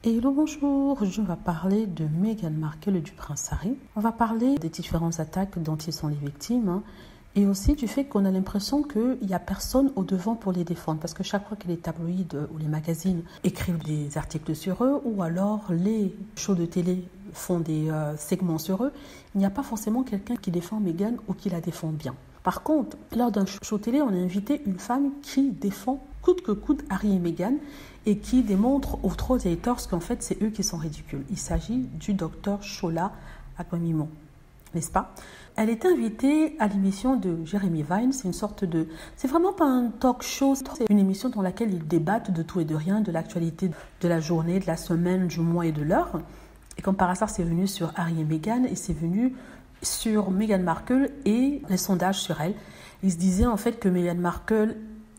Hello, bonjour, aujourd'hui on va parler de Meghan Markle et du prince Harry. On va parler des différentes attaques dont ils sont les victimes et aussi du fait qu'on a l'impression qu'il n'y a personne au devant pour les défendre parce que chaque fois que les tabloïds ou les magazines écrivent des articles sur eux ou alors les shows de télé font des segments sur eux, il n'y a pas forcément quelqu'un qui défend Meghan ou qui la défend bien. Par contre, lors d'un show télé, on a invité une femme qui défend coûte que coûte Harry et Meghan et qui démontre aux trop haters qu'en fait c'est eux qui sont ridicules. Il s'agit du docteur Shola Akwemimon, n'est-ce pas? Elle est invitée à l'émission de Jeremy Vine, c'est vraiment pas un talk show, c'est une émission dans laquelle ils débattent de tout et de rien, de l'actualité de la journée, de la semaine, du mois et de l'heure. Et comme par hasard, c'est venu sur Harry et Meghan et c'est venu sur Meghan Markle et les sondages sur elle. Ils se disaient en fait que Meghan Markle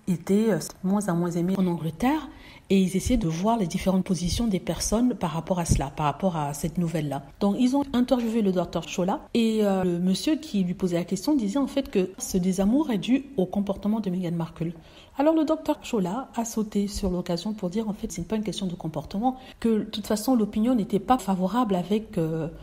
était moins en moins aimée en Angleterre et ils essayaient de voir les différentes positions des personnes par rapport à cela, par rapport à cette nouvelle-là. Donc ils ont interviewé le docteur Shola et le monsieur qui lui posait la question disait en fait que ce désamour est dû au comportement de Meghan Markle. Alors le docteur Shola a sauté sur l'occasion pour dire en fait c'est pas une question de comportement, que de toute façon l'opinion n'était pas favorable avec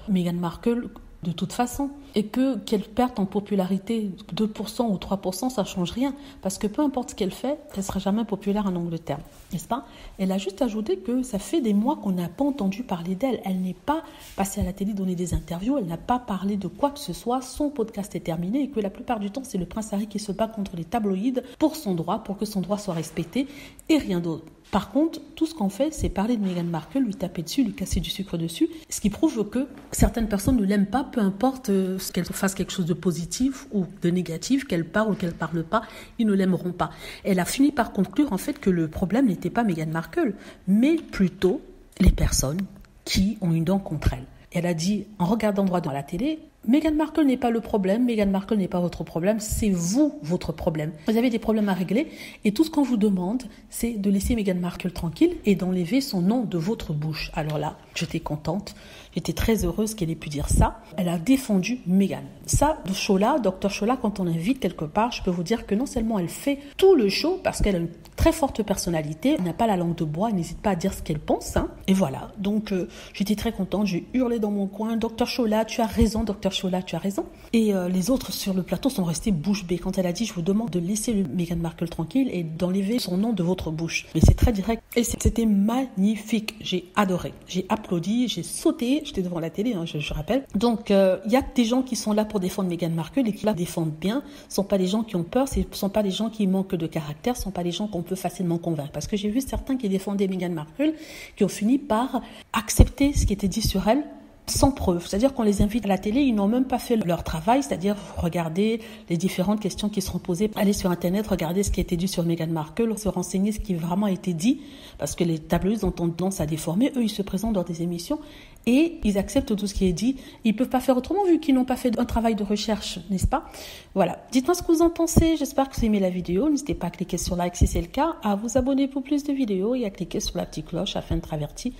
Meghan Markle de toute façon, et qu'elle perde en popularité 2% ou 3%, ça ne change rien, parce que peu importe ce qu'elle fait, elle ne sera jamais populaire en Angleterre, n'est-ce pas? Elle a juste ajouté que ça fait des mois qu'on n'a pas entendu parler d'elle, elle n'est pas passée à la télé donner des interviews, elle n'a pas parlé de quoi que ce soit, son podcast est terminé, et que la plupart du temps, c'est le prince Harry qui se bat contre les tabloïds pour son droit, pour que son droit soit respecté, et rien d'autre. Par contre, tout ce qu'on fait, c'est parler de Meghan Markle, lui taper dessus, lui casser du sucre dessus, ce qui prouve que certaines personnes ne l'aiment pas, peu importe qu'elle fasse quelque chose de positif ou de négatif, qu'elle parle ou qu'elle ne parle pas, ils ne l'aimeront pas. Elle a fini par conclure en fait que le problème n'était pas Meghan Markle, mais plutôt les personnes qui ont une dent contre elle. Elle a dit, en regardant droit dans la télé, Meghan Markle n'est pas le problème, Meghan Markle n'est pas votre problème, c'est vous votre problème. Vous avez des problèmes à régler et tout ce qu'on vous demande, c'est de laisser Meghan Markle tranquille et d'enlever son nom de votre bouche. Alors là, j'étais contente, j'étais très heureuse qu'elle ait pu dire ça. Elle a défendu Meghan. Ça, de Shola, Dr Shola, quand on l'invite quelque part, je peux vous dire que non seulement elle fait tout le show parce qu'elle a une très forte personnalité, elle n'a pas la langue de bois, elle n'hésite pas à dire ce qu'elle pense. Et voilà, donc j'étais très contente, j'ai hurlé dans mon coin, Dr Shola, tu as raison, Dr Shola, tu as raison. Et les autres sur le plateau sont restés bouche bée quand elle a dit, je vous demande de laisser Meghan Markle tranquille et d'enlever son nom de votre bouche. Mais c'est très direct et c'était magnifique, j'ai adoré, j'ai applaudi, j'ai sauté, j'étais devant la télé, je rappelle. Donc il y a des gens qui sont là pour défendre Meghan Markle et qui la défendent bien, ce ne sont pas des gens qui ont peur, ce ne sont pas des gens qui manquent de caractère, ce ne sont pas des gens qu'on peut facilement convaincre. Parce que j'ai vu certains qui défendaient Meghan Markle qui ont fini par accepter ce qui était dit sur elle sans preuve. C'est-à-dire qu'on les invite à la télé, ils n'ont même pas fait leur travail, c'est-à-dire regarder les différentes questions qui seront posées, aller sur Internet, regarder ce qui a été dit sur Meghan Markle, se renseigner ce qui a vraiment été dit, parce que les tabloïds ont tendance à déformer. Eux, ils se présentent dans des émissions et ils acceptent tout ce qui est dit. Ils ne peuvent pas faire autrement vu qu'ils n'ont pas fait un travail de recherche, n'est-ce pas? Voilà. Dites-moi ce que vous en pensez. J'espère que vous aimez la vidéo. N'hésitez pas à cliquer sur like si c'est le cas, à vous abonner pour plus de vidéos et à cliquer sur la petite cloche afin d'être averti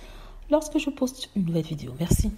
lorsque je poste une nouvelle vidéo. Merci.